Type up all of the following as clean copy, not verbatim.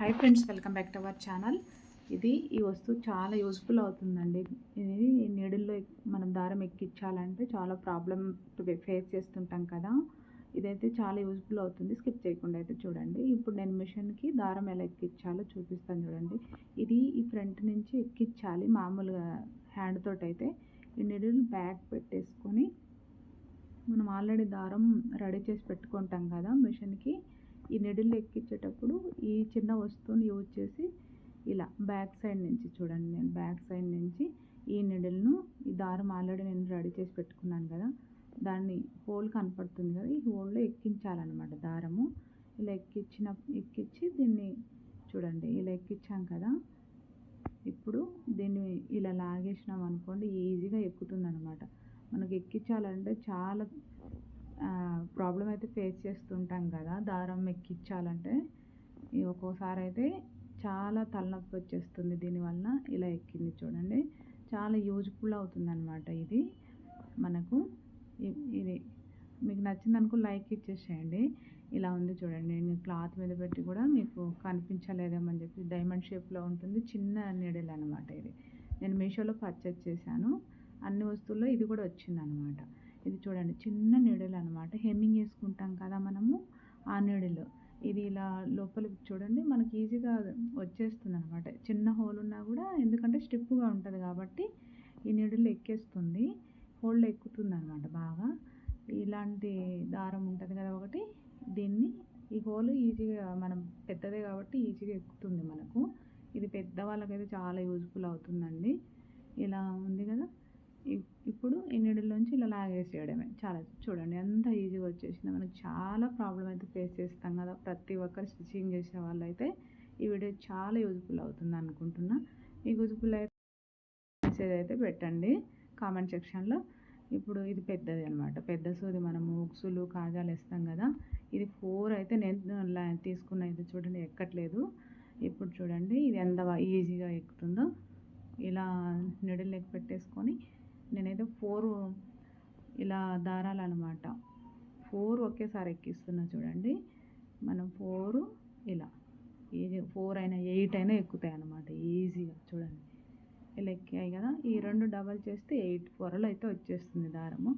Hi friends, welcome back to our channel. ఈ వస్తువు చాలా యూజ్ఫుల్ అవుతుందండి. ఇది నీడిల్లో మనం దారం ఎక్కించాలంటే చాలా ప్రాబ్లం ఫేస్ చేస్తుంటాం కదా. ఇదైతే చాలా యూజ్ఫుల్ అవుతుంది. స్కిప్ చేయకుండా అయితే చూడండి. ఇప్పుడు నేను మిషన్కి దారం ఎలా ఎక్కించాలో చూపిస్తాను చూడండి. ఈ ఫ్రంట్ నుంచి ఎక్కించాలి మామూలుగా హ్యాండ్ తోటి. అయితే ఈ నీడిల్ బ్యాక్ పెట్టేసుకొని మనం ఆల్రెడీ దారం రెడీ చేసి పెట్టుకుంటాం కదా మిషన్కి. ఈ నీడిల్ ఎక్కించేటప్పుడు ఈ చిన్న వస్తువుని యూజ్ చేసి ఇలా బ్యాక్ సైడ్ నుంచి చూడండి, నేను బ్యాక్ సైడ్ నుంచి ఈ నీడిల్ను, ఈ దారం ఆల్రెడీ నేను రెడీ చేసి పెట్టుకున్నాను కదా, దాన్ని హోల్ కనపడుతుంది కదా, ఈ హోల్లో ఎక్కించాలన్నమాట దారము. ఇలా ఎక్కించి దీన్ని చూడండి, ఇలా ఎక్కించాం కదా. ఇప్పుడు దీన్ని ఇలా లాగేసినాం అనుకోండి, ఈజీగా ఎక్కుతుంది అనమాట. మనకి ఎక్కించాలంటే చాలా ప్రాబ్లం అయితే ఫేస్ చేస్తుంటాం కదా దారం ఎక్కించాలంటే. ఒక్కోసారి అయితే చాలా తలనొప్పి వచ్చేస్తుంది దీనివల్ల. ఇలా ఎక్కింది చూడండి, చాలా యూజ్ఫుల్ అవుతుంది అనమాట ఇది మనకు. ఇది మీకు నచ్చిందనుకో లైక్ ఇచ్చేసేయండి. ఇలా ఉంది చూడండి, నేను క్లాత్ మీద పెట్టి కూడా మీకు కనిపించలేదేమని చెప్పి డైమండ్ షేప్లో ఉంటుంది, చిన్న నీడిల్ అనమాట. ఇది నేను మీషోలో పర్చేజ్ చేశాను. అన్ని వస్తువుల్లో ఇది కూడా వచ్చిందనమాట. ఇది చూడండి, చిన్న నీడిల్ అనమాట. హెమ్మింగ్ వేసుకుంటాం కదా మనము, ఆ నీడిల్. ఇది ఇలా లోపలికి చూడండి, మనకి ఈజీగా వచ్చేస్తుంది అనమాట. చిన్న హోల్ ఉన్నా కూడా, ఎందుకంటే స్టిఫ్గా ఉంటుంది కాబట్టి ఈ నీడిల్ ఎక్కేస్తుంది, హోల్లో ఎక్కుతుంది అనమాట బాగా. ఇలాంటి దారం ఉంటుంది కదా ఒకటి, దీన్ని ఈ హోల్ ఈజీగా, మనం పెద్దదే కాబట్టి ఈజీగా ఎక్కుతుంది మనకు. ఇది పెద్దవాళ్ళకైతే చాలా యూజ్ఫుల్ అవుతుందండి. ఇలా ఉంది కదా. ఇప్పుడు ఈ నీడిల్లోంచి ఇలా లాగేసేయడమే. చాలా చూడండి ఎంత ఈజీగా వచ్చేసింది. మనకి చాలా ప్రాబ్లం అయితే ఫేస్ చేస్తాం కదా ప్రతి ఒక్కరు స్టిచ్చింగ్ చేసే వాళ్ళు అయితే. ఈ వీడియో చాలా యూజ్ఫుల్ అవుతుంది అనుకుంటున్నా. మీకు యూజ్ఫుల్ అయితే మెసేజ్ అయితే పెట్టండి కామెంట్ సెక్షన్లో. ఇప్పుడు ఇది పెద్దది అనమాట, పెద్ద సూది. మనము ఉక్సులు కాజాలు వేస్తాం కదా, ఇది 4 అయితే నేను తీసుకున్న. ఇది చూడండి ఎక్కట్లేదు. ఇప్పుడు చూడండి ఇది ఎంత ఈజీగా ఎక్కుతుందో. ఇలా నీడిల్ లెక్క పెట్టేసుకొని నేనైతే 4 ఇలా దారాలు అనమాట, 4 ఒకేసారి ఎక్కిస్తున్నా చూడండి. మనం 4 ఇలా ఈజీ, 4 అయినా 8 అయినా ఎక్కుతాయి అనమాట ఈజీగా. చూడండి ఇలా ఎక్కాయి కదా. ఈ 2 డబల్ చేస్తే 8 పొరలు అయితే వచ్చేస్తుంది దారము.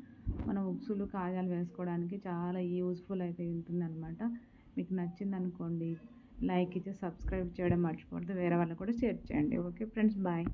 మనం ఉక్సులు కాజాలు వేసుకోవడానికి చాలా యూజ్ఫుల్ అయితే ఉంటుంది అనమాట. మీకు నచ్చింది అనుకోండి, లైక్ ఇచ్చి సబ్స్క్రైబ్ చేయడం మర్చిపోవద్దు. వేరే వాళ్ళకు కూడా షేర్ చేయండి. Okay friends, bye.